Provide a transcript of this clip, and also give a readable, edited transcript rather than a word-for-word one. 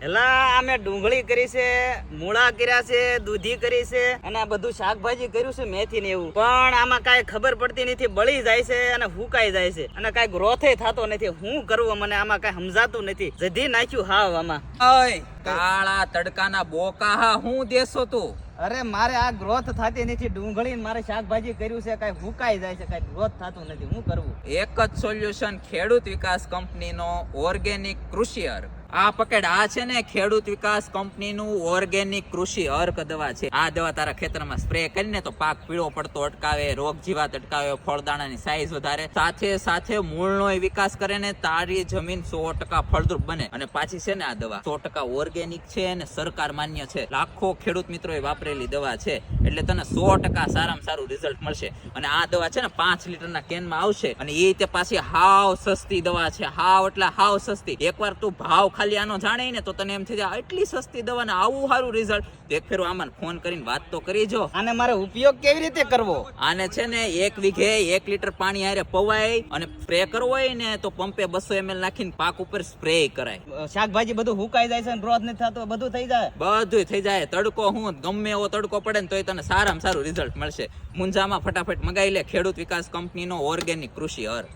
એલા અમે ડુંગળી કરી છે, મૂળા કર્યા છે, દૂધી કરી છે અને આ બધું શાકભાજી કર્યું છે, મેથી ને એવું. પણ આમાં કાંઈ ખબર પડતી નથી, બળી જાય છે અને હુકાઈ જાય છે અને કાંઈ ગ્રોથે થતો નથી. શું કરવું મને આમાં કાંઈ સમજાતું નથી. જધી નાખ્યું હાવ આમાં. ઓય કાળા તડકાના બોકા હા હું દેશો તું? અરે મારે આ ગ્રોથ થતી નથી. ડુંગળી ને મારે શાકભાજી કર્યું છે, કાંઈ હુકાઈ જાય છે, કાંઈ ગ્રોથ થતું નથી. શું કરવું? એક જ સોલ્યુશન, ખેડૂત વિકાસ કંપનીનો ઓર્ગેનિક કૃષિ અર્ક. આ પકડ, આ છે ને ખેડૂત વિકાસ કંપનીનું ઓર્ગેનિક કૃષિ અર્ક દવા છે. આ દવા તારા ખેતરમાં સ્પ્રે કરીને તો પાક પીળો પડતો અટકાવે, રોગ જીવાત અટકાવે, ફળદાણાની સાઈઝ વધારે, સાથે સાથે મૂળનો વિકાસ કરે ને તારી જમીન 100% ફળદ્રુપ બને. અને પાછી છે ને આ દવા 100% ઓર્ગેનિક છે અને સરકાર માન્ય છે. લાખો ખેડૂત મિત્રોએ વાપરેલી દવા છે, એટલે તને 100% સારામાં સારું રિઝલ્ટ મળશે. અને આ દવા છે ને 5 લીટરના કેનમાં આવશે અને એ તે પાછી હાવ સસ્તી દવા છે. હાવ એટલે હાવ સસ્તી. એકવાર તું ભાવ ખાલી આનો જાણે ને તો તને એમ થઈ જાય એટલી સસ્તી દવા ને આવું સારું રિઝલ્ટ. એક ફેરો આમાં ફોન કરીને વાત તો કરી જો. આને મારે ઉપયોગ કેવી રીતે કરવો? આને છે ને 1 વીઘે 1 લીટર પાણી હારે પવાય અને સ્પ્રે કરવો હોય ને તો પંપે 200 ml નાખીને પાક ઉપર સ્પ્રે કરાય. શાકભાજી બધું હુકાઈ જાય છે ને ગ્રોથ નથી થતો, બધું થઈ જાય. બધું થઈ જાય. તડકો હું ગમે એવો તડકો પડે ને તોય તને સારામાં સારું રિઝલ્ટ મળશે. મુંજામાં ફટાફટ મગાઈ લે ખેડૂત વિકાસ કંપનીનો ઓર્ગેનિક કૃષિ અર્ક.